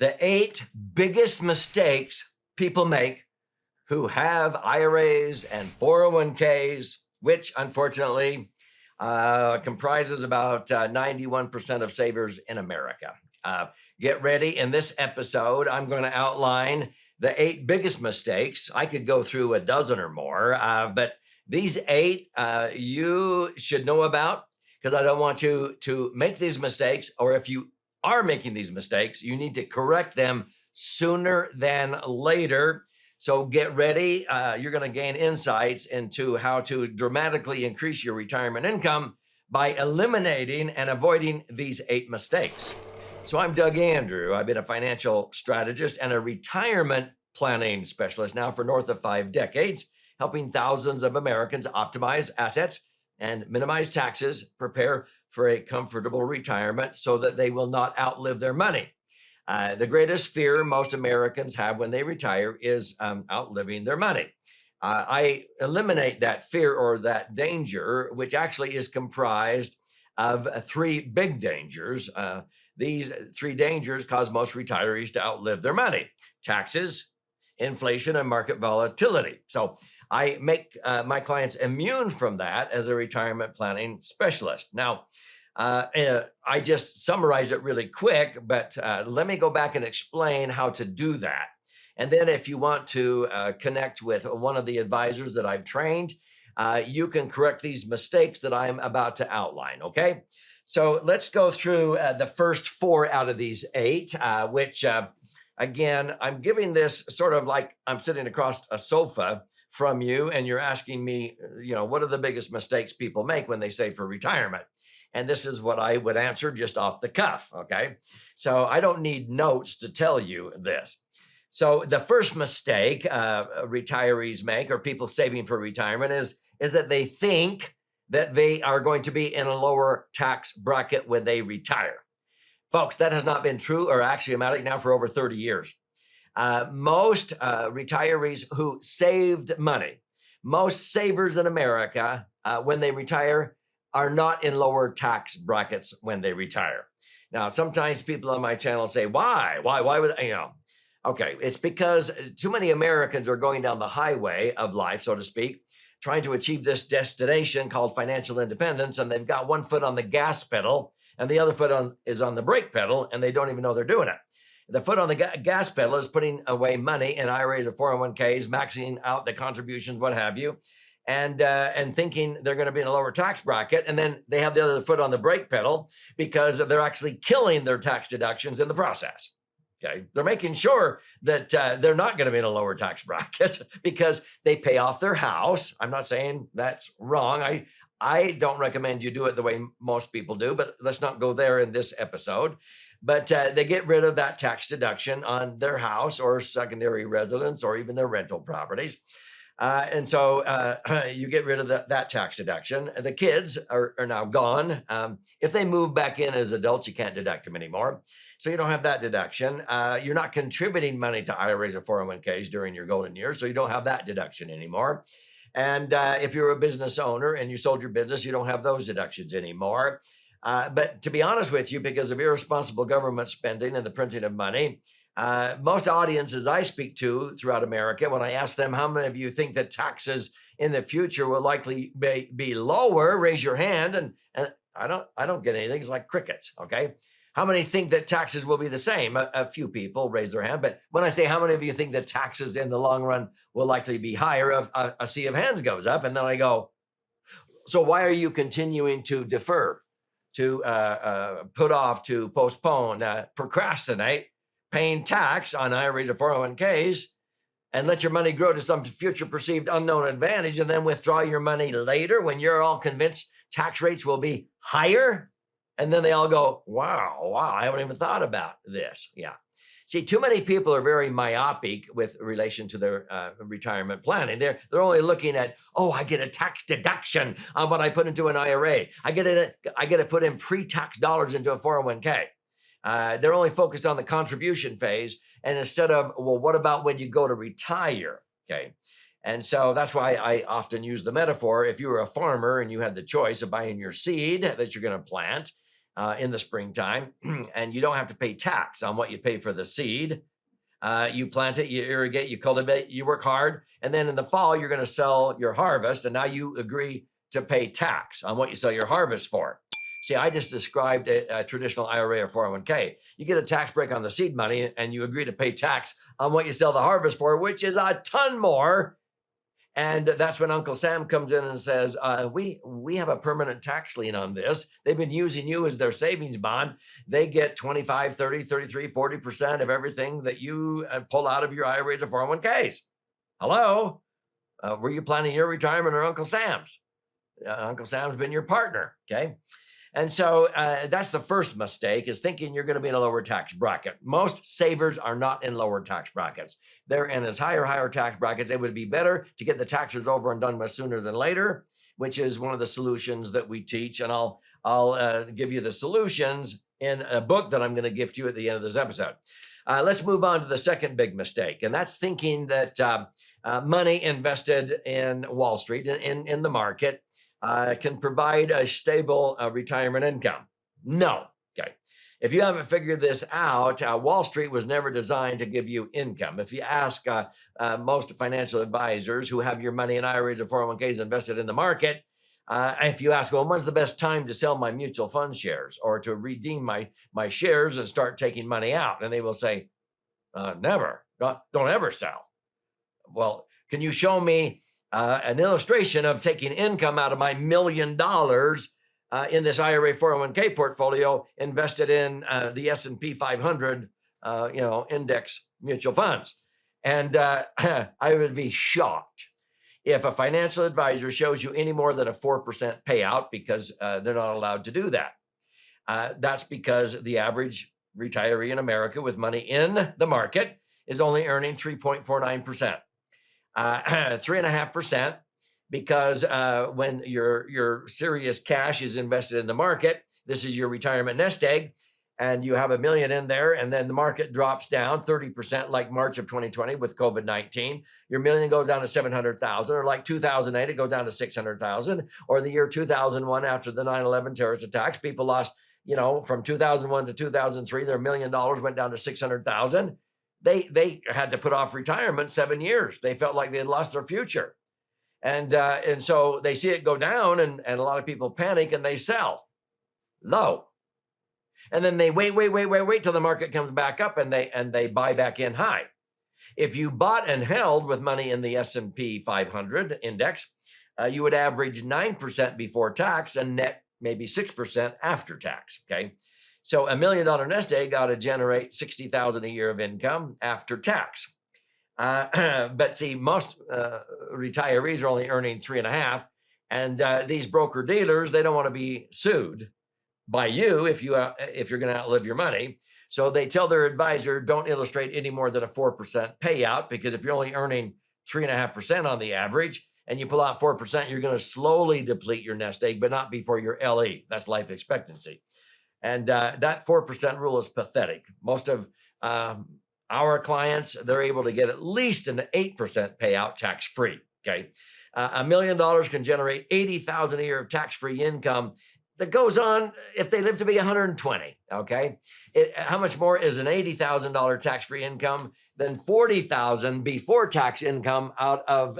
the 8 biggest mistakes people make who have IRAs and 401ks, which unfortunately comprises about 91% of savers in America. Get ready. In this episode, I'm going to outline the 8 biggest mistakes. I could go through a dozen or more, but these 8 you should know about, because I don't want you to make these mistakes, or if you are making these mistakes, you need to correct them sooner than later. So get ready. You're going to gain insights into how to dramatically increase your retirement income by eliminating and avoiding these 8 mistakes. So I'm Doug Andrew. I've been a financial strategist and a retirement planning specialist now for north of 5 decades, helping thousands of Americans optimize assets and minimize taxes, prepare for a comfortable retirement so that they will not outlive their money. The greatest fear most Americans have when they retire is outliving their money. I eliminate that fear or that danger, which actually is comprised of 3 big dangers. These 3 dangers cause most retirees to outlive their money: taxes, inflation, and market volatility. So I make my clients immune from that as a retirement planning specialist. Now, I just summarize it really quick, but let me go back and explain how to do that. And then if you want to connect with one of the advisors that I've trained, you can correct these mistakes that I'm about to outline, okay? So let's go through the first 4 out of these 8, which again, I'm giving this sort of like I'm sitting across a sofa from you and you're asking me, what are the biggest mistakes people make when they save for retirement? And this is what I would answer just off the cuff, okay? So I don't need notes to tell you this. So the first mistake retirees make, or people saving for retirement, is that they think that they are going to be in a lower tax bracket when they retire. Folks, that has not been true or axiomatic now for over 30 years. Most retirees who saved money, most savers in America, when they retire, are not in lower tax brackets when they retire. Now, sometimes people on my channel say, why would, okay, it's because too many Americans are going down the highway of life, so to speak, trying to achieve this destination called financial independence, and they've got one foot on the gas pedal and the other foot is on the brake pedal, and they don't even know they're doing it. The foot on the gas pedal is putting away money in IRAs or 401ks, maxing out the contributions, what have you, and thinking they're going to be in a lower tax bracket. And then they have the other foot on the brake pedal because they're actually killing their tax deductions in the process. Okay, they're making sure that they're not going to be in a lower tax bracket because they pay off their house. I'm not saying that's wrong. I don't recommend you do it the way most people do, but let's not go there in this episode. But they get rid of that tax deduction on their house or secondary residence or even their rental properties. And so you get rid of that tax deduction. The kids are now gone. If they move back in as adults, you can't deduct them anymore. So you don't have that deduction. You're not contributing money to IRAs or 401ks during your golden years, so you don't have that deduction anymore. And if you're a business owner and you sold your business, you don't have those deductions anymore. But to be honest with you, because of irresponsible government spending and the printing of money, most audiences I speak to throughout America, when I ask them, how many of you think that taxes in the future will likely be lower, raise your hand. And I don't get anything. It's like crickets, okay? How many think that taxes will be the same? A few people raise their hand. But when I say, how many of you think that taxes in the long run will likely be higher, a sea of hands goes up. And then I go, so why are you continuing to defer, to put off, to postpone, procrastinate paying tax on IRAs or 401ks and let your money grow to some future perceived unknown advantage and then withdraw your money later when you're all convinced tax rates will be higher? And then they all go, wow, I haven't even thought about this. Yeah. See, too many people are very myopic with relation to their retirement planning. They're only looking at, I get a tax deduction on what I put into an IRA. I get to put in pre-tax dollars into a 401k. They're only focused on the contribution phase. And instead of, what about when you go to retire? Okay. And so that's why I often use the metaphor. If you were a farmer and you had the choice of buying your seed that you're going to plant in the springtime, and you don't have to pay tax on what you pay for the seed. You plant it, you irrigate, you cultivate, you work hard, and then in the fall, you're going to sell your harvest, and now you agree to pay tax on what you sell your harvest for. See, I just described a traditional IRA or 401k. You get a tax break on the seed money, and you agree to pay tax on what you sell the harvest for, which is a ton more. And that's when Uncle Sam comes in and says, we have a permanent tax lien on this. They've been using you as their savings bond. They get 25, 30, 33, 40% of everything that you pull out of your IRAs or 401ks. Hello? Were you planning your retirement or Uncle Sam's? Uncle Sam's been your partner, okay? And so that's the first mistake, is thinking you're going to be in a lower tax bracket. Most savers are not in lower tax brackets. They're in as higher tax brackets. It would be better to get the taxes over and done with sooner than later, which is one of the solutions that we teach. And I'll give you the solutions in a book that I'm going to gift you at the end of this episode. Let's move on to the second big mistake, and that's thinking that money invested in Wall Street, in the market, can provide a stable retirement income. No. Okay. If you haven't figured this out, Wall Street was never designed to give you income. If you ask most financial advisors who have your money in IRAs or 401ks invested in the market, if you ask, well, when's the best time to sell my mutual fund shares or to redeem my shares and start taking money out? And they will say, never. Don't ever sell. Well, can you show me an illustration of taking income out of my $1 million in this IRA 401k portfolio invested in the S&P 500, index mutual funds? And I would be shocked if a financial advisor shows you any more than a 4% payout, because they're not allowed to do that. That's because the average retiree in America with money in the market is only earning 3.49%. 3.5%, because when your serious cash is invested in the market, this is your retirement nest egg, and you have $1 million in there, and then the market drops down 30%, like March of 2020 with COVID-19. Your $1 million goes down to 700,000, or like 2008, it goes down to 600,000, or the year 2001 after the 9/11 terrorist attacks, people lost, from 2001 to 2003, their $1 million went down to 600,000. They had to put off retirement 7 years. They felt like they had lost their future. And so they see it go down, and a lot of people panic and they sell low. And then they wait till the market comes back up, and they buy back in high. If you bought and held with money in the S&P 500 index, you would average 9% before tax and net maybe 6% after tax, okay? So $1 million nest egg ought to generate $60,000 a year of income after tax. But see, most retirees are only earning 3.5, and these broker dealers, they don't want to be sued by you if you're going to outlive your money. So they tell their advisor, don't illustrate any more than a 4% payout, because if you're only earning 3.5% on the average and you pull out 4%, you're going to slowly deplete your nest egg, but not before your LE. That's life expectancy. And that 4% rule is pathetic. Most of our clients, they're able to get at least an 8% payout tax-free, okay? $1 million can generate $80,000 a year of tax-free income that goes on if they live to be 120, okay? How much more is an $80,000 tax-free income than $40,000 before tax income out of,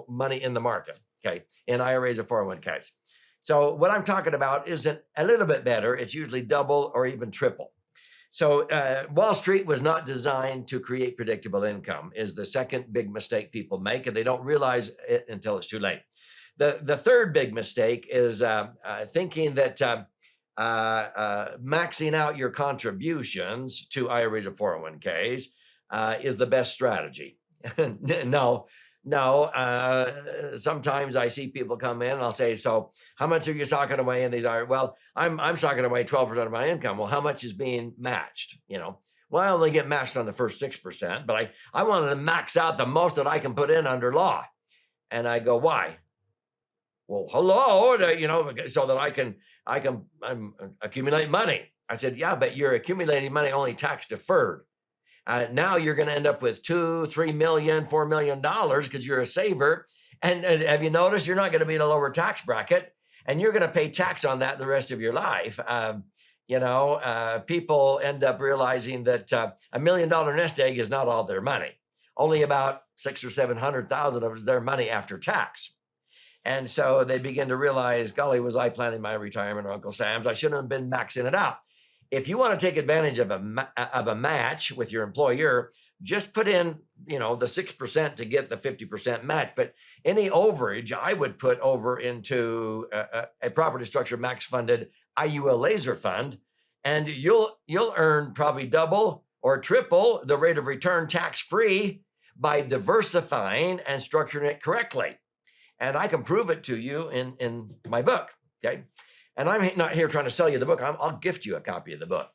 money in the market, okay, in IRAs or 401ks? So what I'm talking about isn't a little bit better. It's usually double or even triple. So Wall Street was not designed to create predictable income, is the second big mistake people make, and they don't realize it until it's too late. The third big mistake is thinking that maxing out your contributions to IRAs or 401ks is the best strategy. No, sometimes I see people come in and I'll say, so how much are you socking away in these IRAs? Well, I'm socking away 12% of my income. Well, how much is being matched? Well, I only get matched on the first 6%, but I wanted to max out the most that I can put in under law. And I go, why? Well, hello, so that I can accumulate money. I said, yeah, but you're accumulating money only tax deferred. Now you're going to end up with $2, $3 million, $4 million because you're a saver. And have you noticed you're not going to be in a lower tax bracket, and you're going to pay tax on that the rest of your life. People end up realizing that $1 million nest egg is not all their money. Only about 600,000 or 700,000 of it is their money after tax. And so they begin to realize, golly, was I planning my retirement or Uncle Sam's? I shouldn't have been maxing it out. If you want to take advantage of a match with your employer, just put in, the 6% to get the 50% match. But any overage, I would put over into a property structure max funded IUL laser fund, and you'll earn probably double or triple the rate of return tax free by diversifying and structuring it correctly. And I can prove it to you in my book, okay? And I'm not here trying to sell you the book. I'll gift you a copy of the book.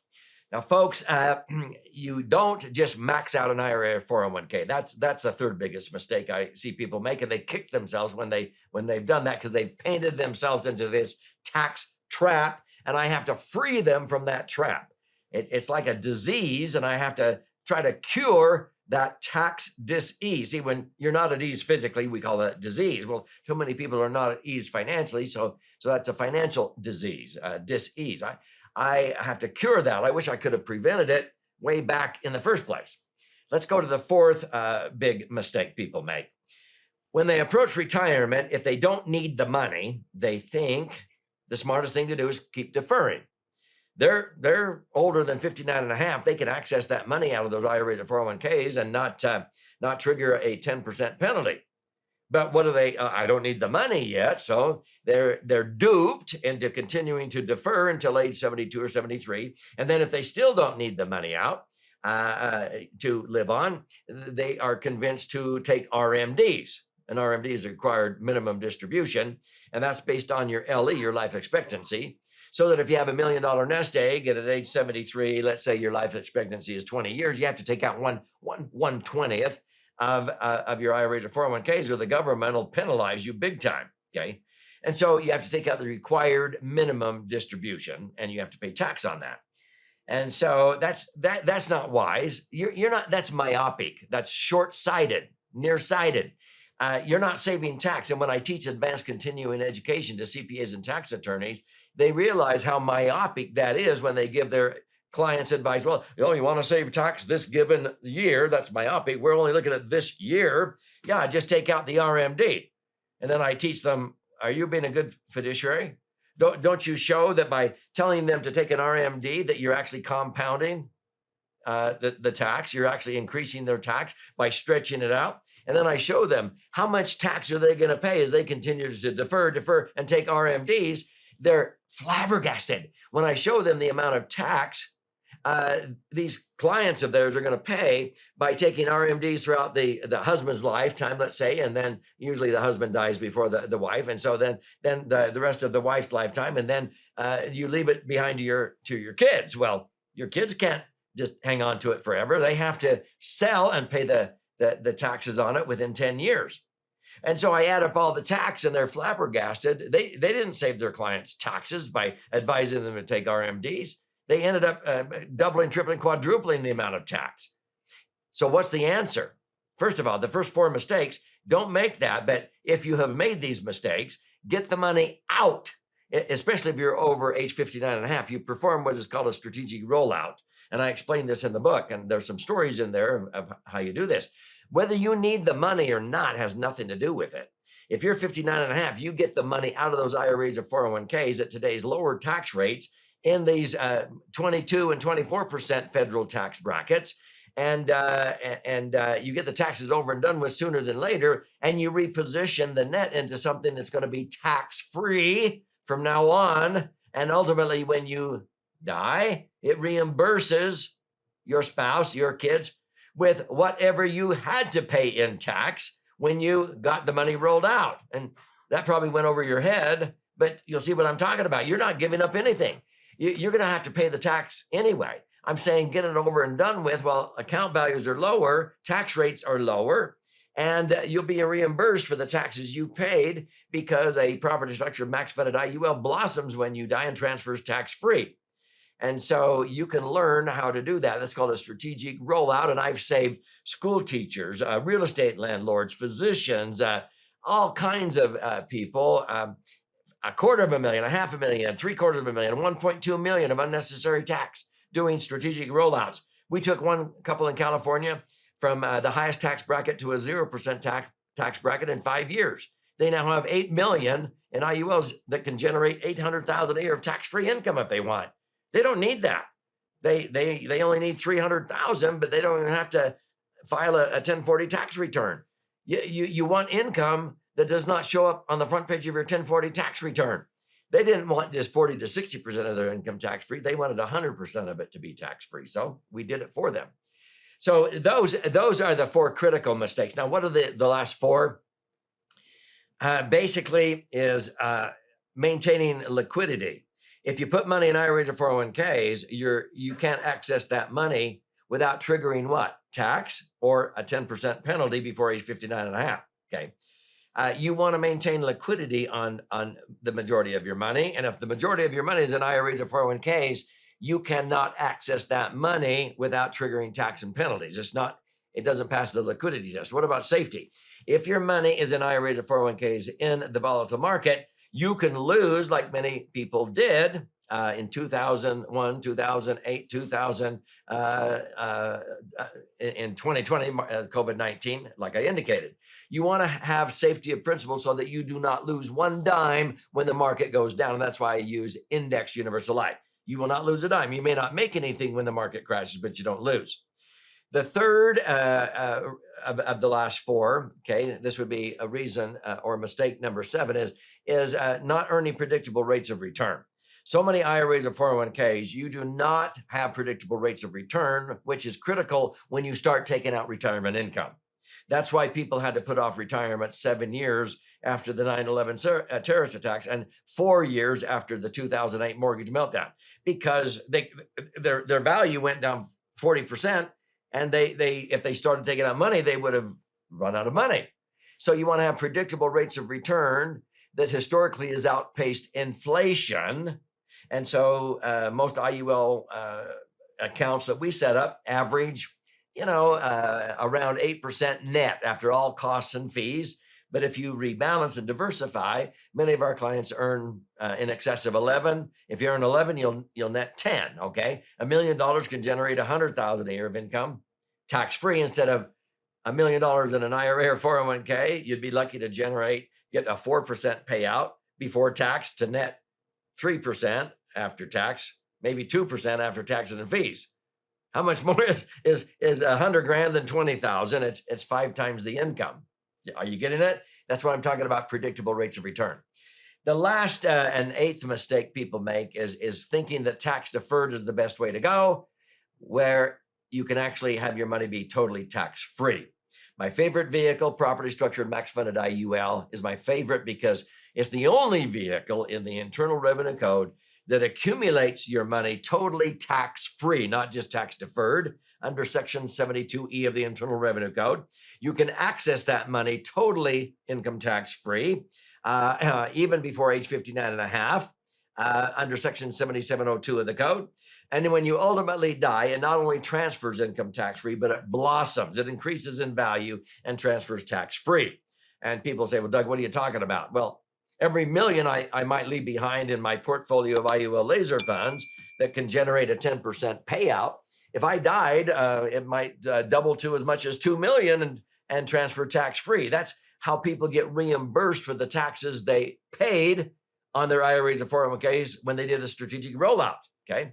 Now, folks, you don't just max out an IRA or 401k. That's the third biggest mistake I see people make, and they kick themselves when they've done that, because they've painted themselves into this tax trap, and I have to free them from that trap. It's like a disease, and I have to try to cure that tax dis-ease. See, when you're not at ease physically, we call that disease. Well, too many people are not at ease financially, so that's a financial disease, dis-ease. I have to cure that. I wish I could have prevented it way back in the first place. Let's go to the fourth big mistake people make. When they approach retirement, if they don't need the money, they think the smartest thing to do is keep deferring. They're older than 59 and a half. They can access that money out of those IRAs or 401ks and not trigger a 10% penalty. But what do they? I don't need the money yet, so they're duped into continuing to defer until age 72 or 73. And then if they still don't need the money out to live on, they are convinced to take RMDs. And RMD is a required minimum distribution, and that's based on your LE, your life expectancy. So that if you have $1 million nest egg and at age 73, let's say your life expectancy is 20 years, you have to take out 1/20th of your IRAs or 401ks, or the government will penalize you big time. Okay. And so you have to take out the required minimum distribution, and you have to pay tax on that. And so that's not wise. You're not, that's myopic. That's short-sighted, nearsighted. You're not saving tax. And when I teach advanced continuing education to CPAs and tax attorneys, they realize how myopic that is when they give their clients advice. Well, you want to save tax this given year. That's myopic. We're only looking at this year. Yeah, just take out the RMD. And then I teach them, are you being a good fiduciary? Don't you show that by telling them to take an RMD that you're actually compounding the tax? You're actually increasing their tax by stretching it out. And then I show them how much tax are they going to pay as they continue to defer, and take RMDs. They're flabbergasted when I show them the amount of tax these clients of theirs are going to pay by taking RMDs throughout the husband's lifetime, let's say, and then usually the husband dies before the wife, and so then the rest of the wife's lifetime, and then you leave it behind to your kids. Well, your kids can't just hang on to it forever. They have to sell and pay the taxes on it within 10 years. And so I add up all the tax, and they're flabbergasted. They didn't save their clients taxes by advising them to take RMDs. They ended up doubling, tripling, quadrupling the amount of tax. So what's the answer? First of all, the first four mistakes, don't make that. But if you have made these mistakes, get the money out, especially if you're over age 59 and a half. You perform what is called a strategic rollout. And I explain this in the book, and there's some stories in there of how you do this. Whether you need the money or not has nothing to do with it. If you're 59 and a half, you get the money out of those IRAs or 401ks at today's lower tax rates in these 22 and 24% federal tax brackets. And you get the taxes over and done with sooner than later, and you reposition the net into something that's going to be tax-free from now on. And ultimately, when you die, it reimburses your spouse, your kids, with whatever you had to pay in tax when you got the money rolled out. And that probably went over your head, but you'll see what I'm talking about. You're not giving up anything. You're going to have to pay the tax anyway. I'm saying get it over and done with. Well, account values are lower, tax rates are lower, and you'll be reimbursed for the taxes you paid, because a property structure max funded IUL blossoms when you die and transfers tax-free. And so you can learn how to do that. That's called a strategic rollout. And I've saved school teachers, real estate landlords, physicians, all kinds of people $250,000, $500,000, $750,000, $1.2 million of unnecessary tax doing strategic rollouts. We took one couple in California from the highest tax bracket to a 0% tax bracket in 5 years. They now have 8 million in IULs that can generate 800,000 a year of tax-free income if they want. They don't need that. They only need 300,000, but they don't even have to file a 1040 tax return. You want income that does not show up on the front page of your 1040 tax return. They didn't want just 40 to 60% of their income tax-free. They wanted 100% of it to be tax-free. So we did it for them. So those are the 4 critical mistakes. Now, what are the last 4? Basically is maintaining liquidity. If you put money in IRAs or 401ks, you can't access that money without triggering what? Tax or a 10% penalty before age 59 and a half. Okay. You want to maintain liquidity on the majority of your money. And if the majority of your money is in IRAs or 401ks, you cannot access that money without triggering tax and penalties. It doesn't pass the liquidity test. What about safety? If your money is in IRAs or 401ks in the volatile market, you can lose, like many people did in 2001, 2008, 2000, in 2020, COVID-19, like I indicated. You want to have safety of principle so that you do not lose one dime when the market goes down. And that's why I use Index Universal Life. You will not lose a dime. You may not make anything when the market crashes, but you don't lose. The third of the last 4, okay, this would be a reason or mistake number 7 is not earning predictable rates of return. So many IRAs or 401ks, you do not have predictable rates of return, which is critical when you start taking out retirement income. That's why people had to put off retirement 7 years after the 9/11 terrorist attacks and 4 years after the 2008 mortgage meltdown, because their value went down 40%. And if they started taking out money, they would have run out of money. So you want to have predictable rates of return that historically has outpaced inflation. And so most IUL accounts that we set up average, around 8% net after all costs and fees. But if you rebalance and diversify, many of our clients earn in excess of 11. If you earn 11, you'll net 10. Okay, $1 million can generate 100,000 a year of income, tax-free. Instead of $1 million in an IRA or 401k, you'd be lucky to get a 4% payout before tax to net 3% after tax, maybe 2% after taxes and fees. How much more is 100 grand than 20,000? It's 5 times the income. Are you getting it? That's why I'm talking about predictable rates of return. The last and 8th mistake people make is thinking that tax deferred is the best way to go, where you can actually have your money be totally tax-free. My favorite vehicle, property structured max funded IUL, is my favorite because it's the only vehicle in the Internal Revenue Code that accumulates your money totally tax-free, not just tax deferred. Under Section 72E of the Internal Revenue Code, you can access that money totally income tax-free, even before age 59 and a half, under Section 7702 of the code. And then when you ultimately die, it not only transfers income tax-free, but it blossoms. It increases in value and transfers tax-free. And people say, well, Doug, what are you talking about? Well, every million I might leave behind in my portfolio of IUL laser funds that can generate a 10% payout. If I died, it might double to as much as 2 million and transfer tax-free. That's how people get reimbursed for the taxes they paid on their IRAs and 401ks when they did a strategic rollout, okay?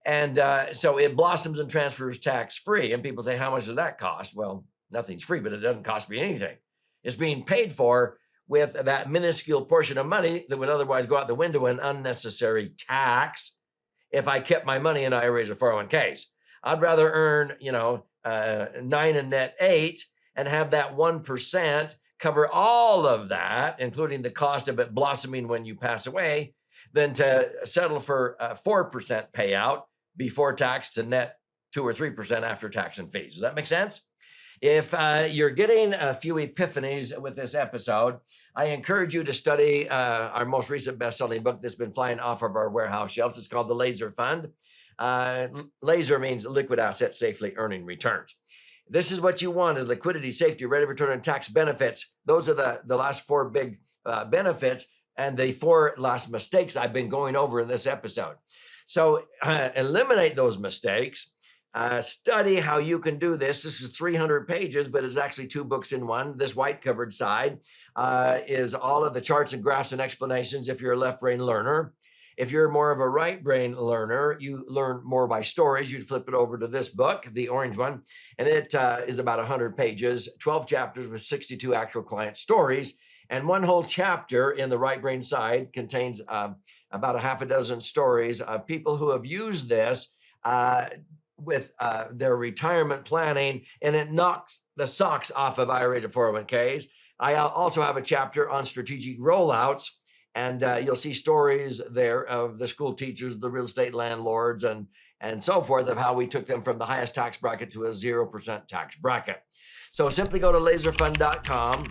And so it blossoms and transfers tax-free. And people say, how much does that cost? Well, nothing's free, but it doesn't cost me anything. It's being paid for with that minuscule portion of money that would otherwise go out the window in unnecessary tax if I kept my money in IRAs or 401ks. I'd rather earn, 9 and net 8 and have that 1% cover all of that, including the cost of it blossoming when you pass away, than to settle for a 4% payout before tax to net 2 or 3% after tax and fees. Does that make sense? If you're getting a few epiphanies with this episode, I encourage you to study our most recent best-selling book that's been flying off of our warehouse shelves. It's called The Laser Fund. Laser means liquid asset safely earning returns. This is what you want: is liquidity, safety, rate of return, and tax benefits. Those are the last 4 big benefits. and the 4 last mistakes I've been going over in this episode. So eliminate those mistakes. Study how you can do this. This is 300 pages, but it's actually 2 books in one. This white covered side is all of the charts and graphs and explanations if you're a left brain learner. If you're more of a right brain learner, you learn more by stories. You'd flip it over to this book, the orange one, and it is about 100 pages, 12 chapters with 62 actual client stories. And one whole chapter in the right brain side contains about a half a dozen stories of people who have used this with their retirement planning, and it knocks the socks off of IRAs and 401ks. I also have a chapter on strategic rollouts, and you'll see stories there of the school teachers, the real estate landlords, and so forth, of how we took them from the highest tax bracket to a 0% tax bracket. So simply go to laserfund.com,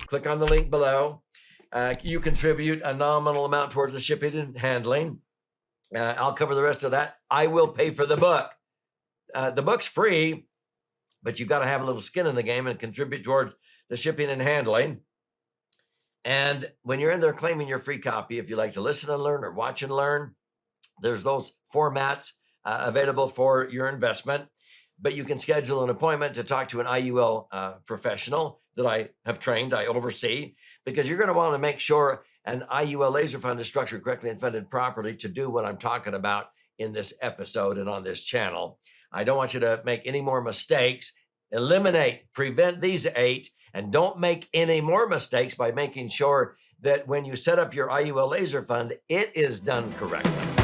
click on the link below. You contribute a nominal amount towards the shipping and handling. I'll cover the rest of that. I will pay for the book. The book's free, but you've got to have a little skin in the game and contribute towards the shipping and handling. And when you're in there claiming your free copy, if you like to listen and learn or watch and learn, there's those formats available for your investment. But you can schedule an appointment to talk to an IUL professional that I have trained, I oversee, because you're going to want to make sure an IUL laser fund is structured correctly and funded properly to do what I'm talking about in this episode and on this channel. I don't want you to make any more mistakes. Eliminate, prevent these 8, and don't make any more mistakes by making sure that when you set up your IUL laser fund, it is done correctly.